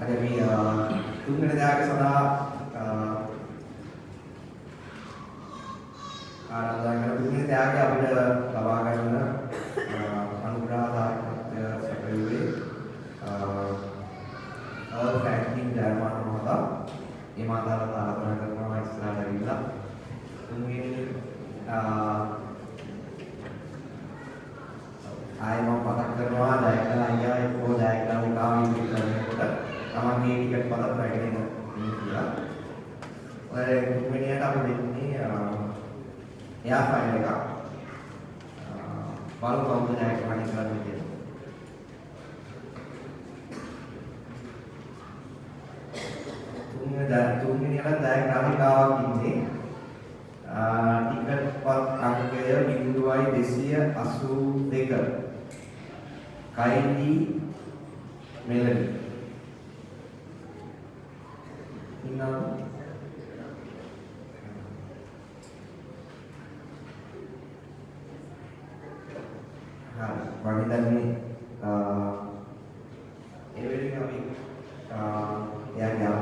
හරි අපි තුන්වෙනි දායක සඳහා ආරාධනා කරන තුන්වෙනි දායකය අපිට ලබා ගන්න අනුග්‍රහදායකත්වය සැපයුවේ ෆ්‍රැන්ක්ලින් ජර්මන් මහතා. මේ මහතාට ආරාධනා කරනවා ඉස්සරහට ඇවිල්ලා තුන්වෙනි ආයෙම මතක් කරනවා ජයකලා අයියා එක්කෝ ජයකලා උකාවි පිළිගන්නකොට තමන්ගේ ටිකට් පතක් රැගෙන ඉන්න කියලා. ඔය තුන්වෙනියට අපි දෙන්නේ එයා ෆයිල් එකක්. බලමු කවුද ජයකලා කරන්නේ කියලා. තුන්වෙනියට ජයග්‍රාහිකාවක් ඉන්නේ. ටිකට් පත් අංකය 0.282. කයිලි මෙලඩි ඉන්නවා. හරි වගේ දැන් මේ ඒ වෙලෙක අපි එයාගේ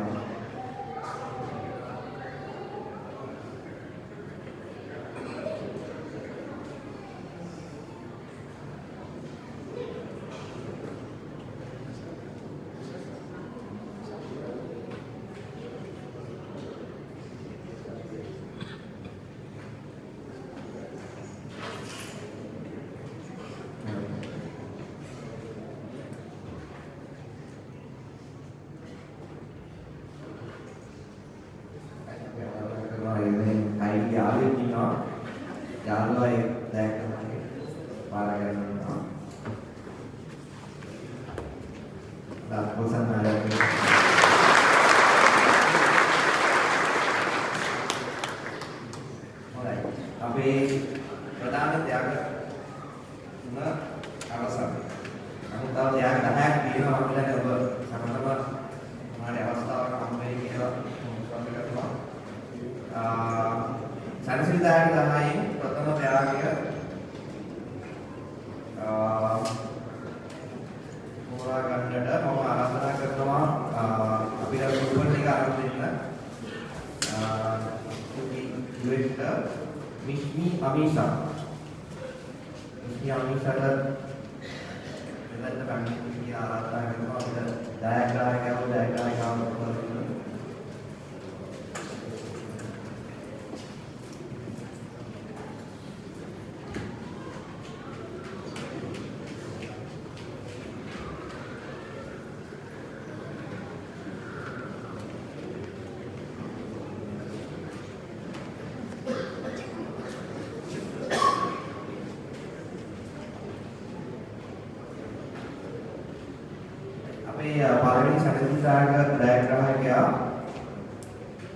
පළවෙනි සැකසීසාගත ජයග්‍රාහකයා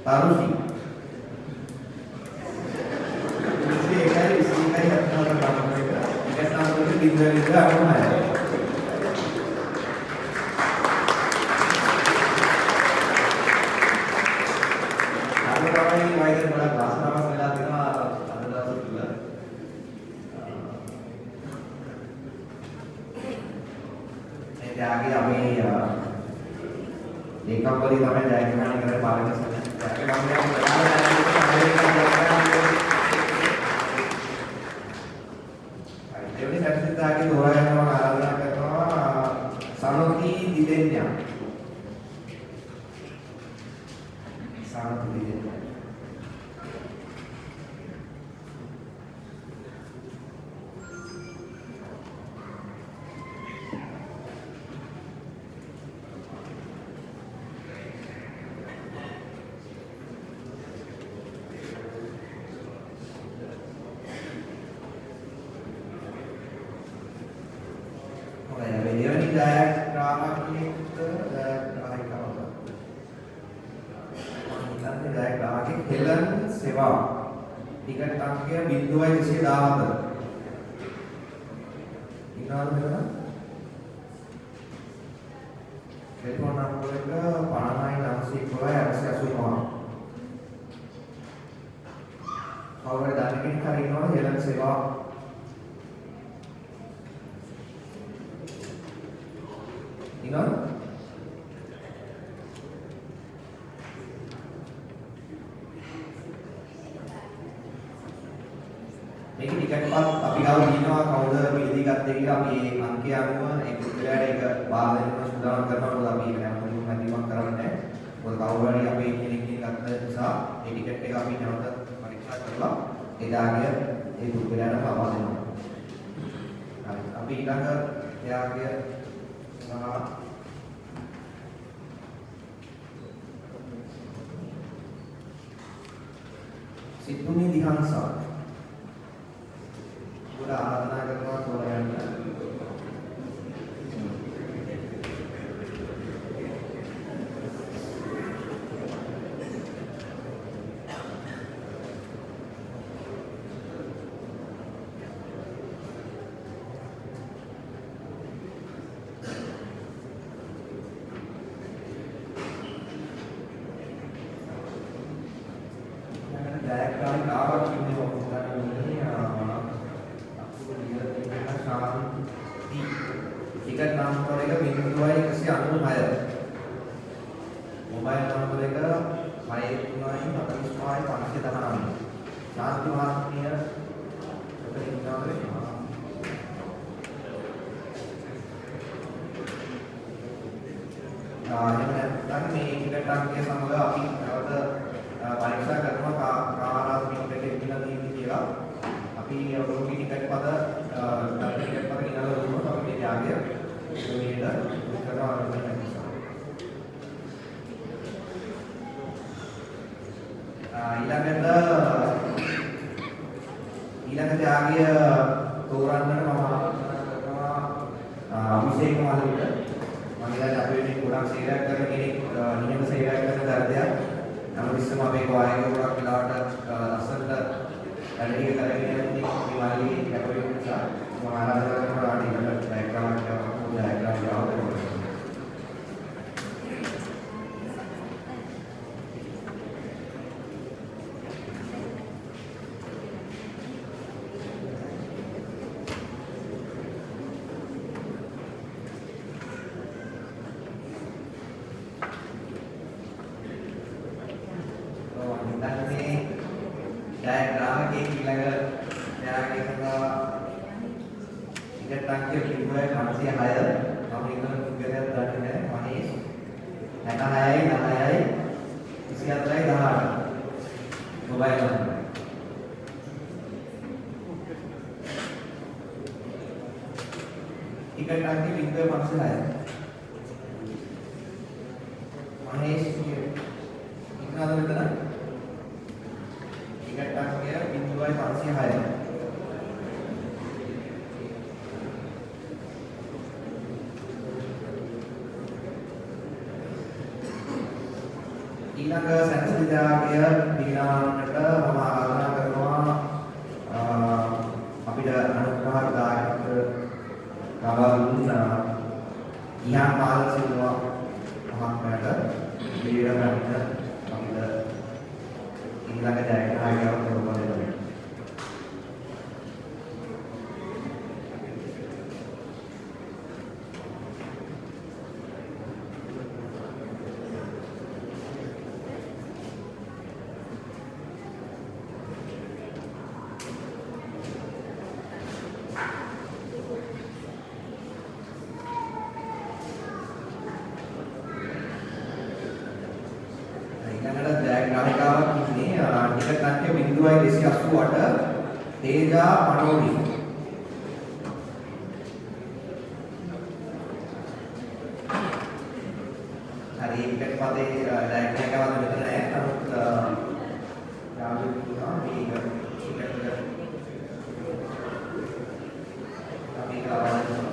තරුෂි. ඒකයි ඉස්සෙල්ලා හත්නවර ගමන එක. ඒක සම්පූර්ණ දිග්ගලික අනුමතයි. ආරම්භයේ වයිද ගොඩක් වාසනාවක් වෙලා තියෙනවා අද දවස් තුල. එයාගේ අපි ඒකම්පරි තමයි ජයග්‍රහණය කරේ පාලක සමිතිය. දෙවෙනි සැකසීතාගේ තෝරාගන්නවා ආරාධනා කරනවා සනෝති දිදෙන්යා. සනෝති දිදෙන්යා. හෙලන් සේවා ටිකට් අංකය 0.214. ඉන්නවද මෙතන? ටෙලිෆෝන් නම්බර එක 59911 කවුරුහරි දන්න කෙනෙක් හරි ඉන්නවද හෙලන් සේවා? ඉන්නවද? මේක ටිකට් පත් අපි ගාව දිනවා කවුද පිළිදී ගත්තේ කියලා අපි මේ අංකය අනුව ඒ පුද්ගලයාට ඒක බාර දෙන්න සූදානම් කරනවා. මොකද අපි ඒක නැවතුම් නැතිවක් කරන්නේ නැහැ. මොකද කවුරු හරි අපේ කෙනෙක්ගෙන් ගත්ත නිසා ඒ ටිකට් එක අපි නැවත පරීක්ෂා කරලා එදාගේ ඒ පුද්ගලයාට ලබා දෙනවා. හරි. අපි ඊළඟ ත්‍යාගය සහ සිතුනි දිහංසා උඩ ආරාධනා කරනවා තෝරගන්න. ජයග්‍රහණ කාවක් ඉන්නේ ටිකට් නම්බර එක 0.196 මොබයිල් නම්බර එක 6394519 ශාන්ති මහත්මිය ඔතන ඉන්නවා එහෙම නැත්නම් මේ ටිකට් අංකය සමග අපි නැවත පරීක්ෂා කරනවා කාරාත් ටිකට් එකේ ඉඳලා තියෙන්නේ කියලා. අපි ඔයගොල්ලෝගේ ටිකට් පද ටිකට් පද ගෙනල්ලා දුන්නොත් අපි මේ ත්‍යාගය මේකට කරනවා නිසා. ඊළඟ ත්‍යාගය තෝරන්නට මම කරනවා අභිෂේක මහලුට. මම ඉතින් අපි වෙන්නේ ගොඩක් සේවයක් කරන කෙනෙක් නියම සේවයක් කරන දර්ශයක්. නමුත් ඉස්සම අපේ වායක ගොඩක් වෙලාවට ලස්සනට වැඩ ටික කරගෙන යන්නේ මේ මාළිගේ කැපවීම නිසා මම ආරාධනා කරනවා ආඩිකට ඩයග්‍රෑම් එකක් ඩයග්‍රෑම් එකක් ඊළඟ සැනසෙලි ත්‍යාගය දිනවන්නට මම ආරාධනා කරනවා අපිට අනුග්‍රහ දායක ලබා දුන්න ඉහා පාල සිල්වා මහත්මයාට පිළිවෙල ගන්න අපිට ඊළඟ ජයග්‍රහණයක් ලබා දෙන්න. තේජා මනෝවි හරි එකට පදේ ඩයග්‍රෑම් එකක් වද මෙතන නැහැ. නමුත් යාළුවෝ කියනවා මේක අපි කරවන්න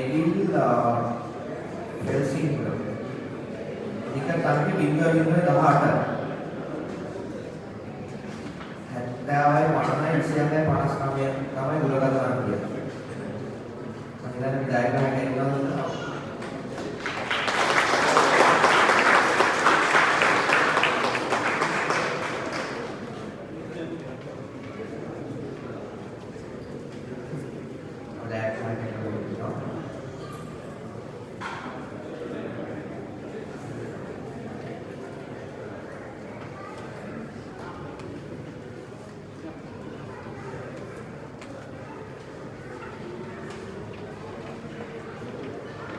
නෙවිල් හෙල්සින්ග් ටිකට් අංකෙ 0.18 70යි 59යි 29 තමයි දුරකථන අංකය. මම හිතන්නේ ඩයග්‍රෑම් එකේ ඉන්නවා.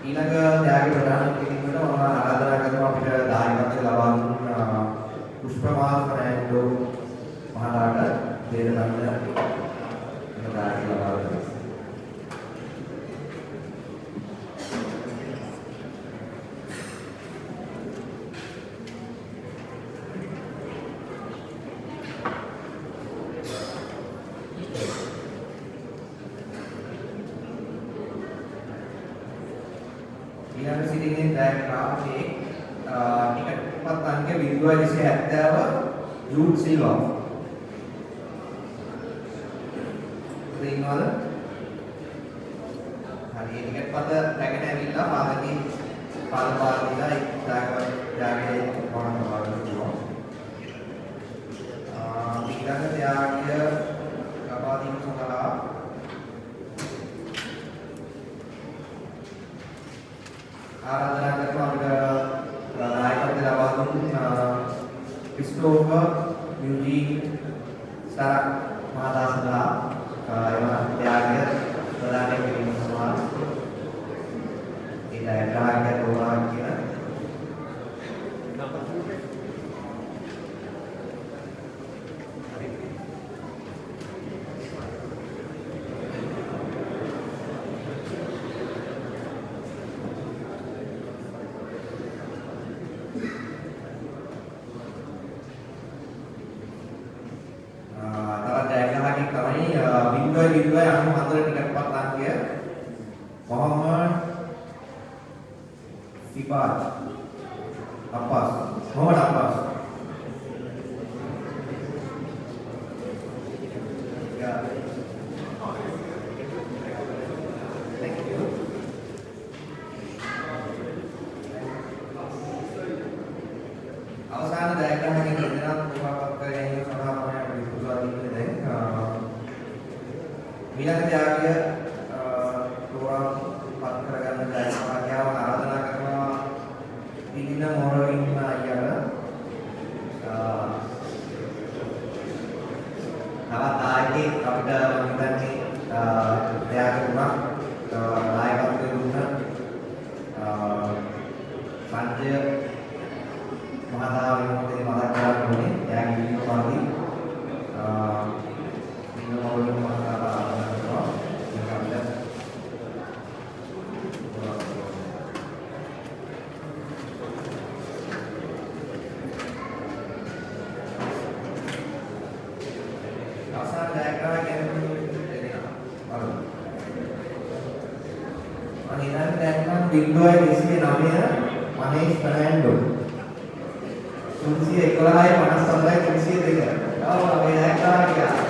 ඊළඟ ත්‍යාග ප්‍රදාන කිරීමට මම ආරාධනා කරනවා අපිට දායකත්වය ලබා දුන්න පුෂ්පමාල් ෆර්නැන්ඩෝ මහතාට දේර ගන්න දායක ලබා දෙනවා. ඊළඟ සිටින්නේ ඩයග්‍රාමයේ ටිකට් පත් අංක 0.70 ජූඩ් සිල්වා. ඉන්නවද? හරි ටිකට් පත රැගෙන ඇවිල්ලා පාදකීලා ත්‍යාගයේ වරන් කරනවා. ඊළඟ ත්‍යාගය ලබා දීම සඳහා ආරාධනා කරනවා අපිට දායකත්වය ලබා දුන්න ක්‍රිස්ටෝෆර් යුජීන් සරක් මහතා සඳහා එම ත්‍යාගය ප්‍රදානය කිරීම සඳහා ඒ දායකයාගේ තෝරා කියන විදුවයි 94 ටිකට් පත් අංකය මොහම්මඩ් සිබාජ් අබ්බාස් මොහම්මඩ් අබ්බාස් අවසාන ඩයග්‍රෑම් එකේ ඉඳලා පුරාපත් කර ගැනීම සඳහා තමයි අපි පුරා දෙන්නේ දැන් ඊළඟ ත්‍යාගය තෝරා පත් කරගන්න දායකයාව ආරාධනා කරනවා ඉදින මොරවින් අයියාට තවත් ආයෙත් අපිට මම හිතන්නේ ත්‍යාග තුනක් දායකත්වය දුන්න සංජය මහතා වෙනුවෙන් මතක් කරගන්න ඕනේ ත්‍යාග කිරීම පරිදි ඉදින මොරවින් මහතා විදුවයි 209 මහේෂ් ෆර්නැන්ඩෝ 311යි 57යි 302 ආවා මේ දැක්කා කියලා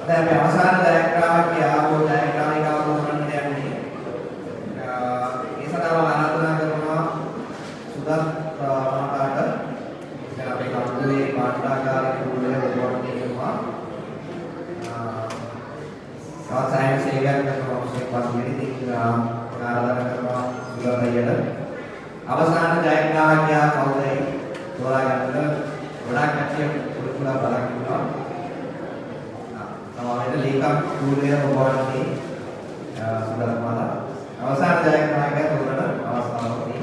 දැන් මේ අවසාන ඩයග්‍රෑම් එකේ ආපෝ ඩයග්‍රෑම් එක අවබෝධ කරගන්න යන්නේ ඒ සඳහා ආරාධනා කරනවා සුදත් මහතාට දැන් අපේ කම්පියුටරේ පාඨාගාරයේ කුලයේ වඩවන්න කියනවා සාසායන සේවයක් කරනවා ඔස්සේ පස්සේ ආරාධනා කරනවා සුදත් අයියට අවසාන ඩයග්‍රෑම් එක කවුද තෝරා ගන්න ගොඩාක් කට්ටිය පුරුදුලා බලන් ඉන්නවා समावेश लेखक पूर्णिया भगवानी सुंदरमाला අවසාන දායකයාගේ තෝරන අවස්ථාවකදී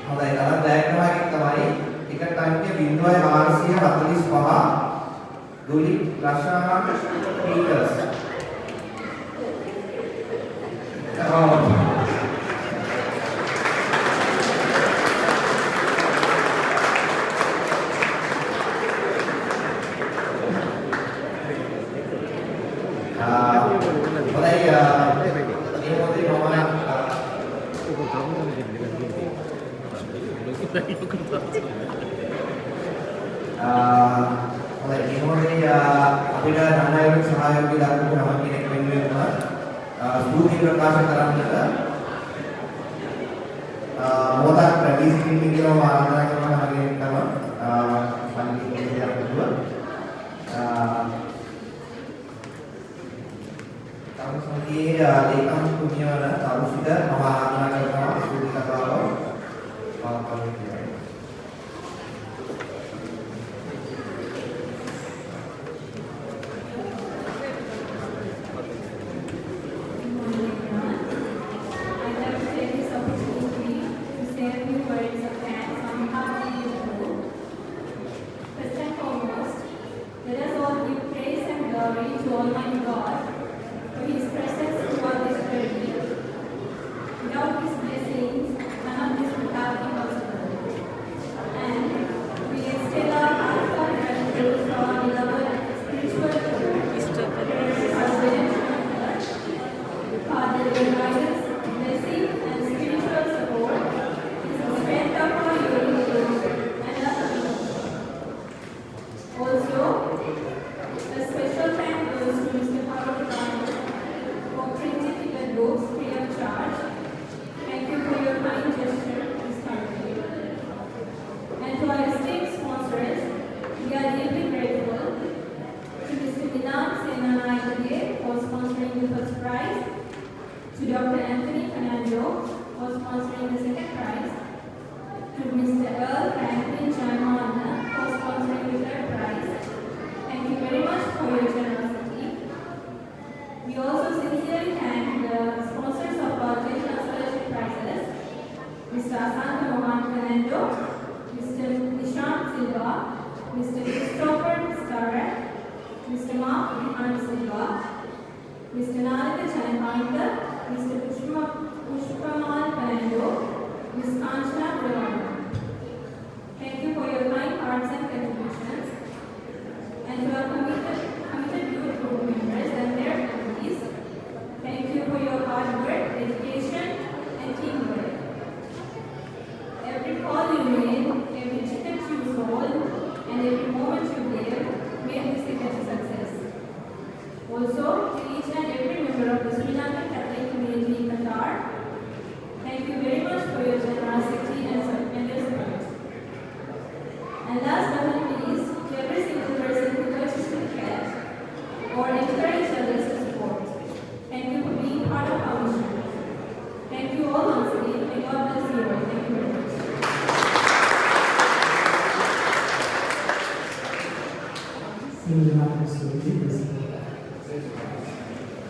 හොඳයි දායකයාගේ 0.445 දුලි ලක්ෂණ පීටර්ස්. අපිට නානායක සහයෝගී දක්වපු නම කෙනෙක් වෙනුවෙන්ම ස්තුති ප්‍රකාශ කරන්නට මොහොතක් ප්‍රතිස්කින් කියනවා ආරාධනා කරනවා හැමෝටම සංගීත විද්‍යාව පුදුව තමසන්ගේ ලේකම් කුමියවල තරුසිත මම ආරාධනා කරනවා ස්තුති කතාව පාපලේ කියයි. To Dr. Anthony Fernando for sponsoring the second prize, to Mr. Earl Franklin Chaimana for sponsoring the third prize. Thank you very much for your generosity. We also sincerely thank the sponsors of our general scholarship prizes, Mr. Asanta Mohan Fernando, Mr. Nishant Silva, Mr. Christopher Starrett, Mr. Mark Vihan Silva, Mr. Nalika Chaimana, Mr. Pushpamal Fernando, Ms. Kanchana Brahmana. Thank you for your kind hearts and contributions, and to our committed youth group members and their families. Thank you for your hard work, dedication, and teamwork. Every call you made, every ticket you sold, and every moment you gave made this event a success. Also, to each and every member of the Sri Lankan Catholic community in Qatar, thank you very much for your generosity and your support. And last but not least, to every single person who purchased a ticket or encouraged others to support, thank you for being part of our mission. Thank you all once again, and God bless you all. Thank you very much. Sri Lankan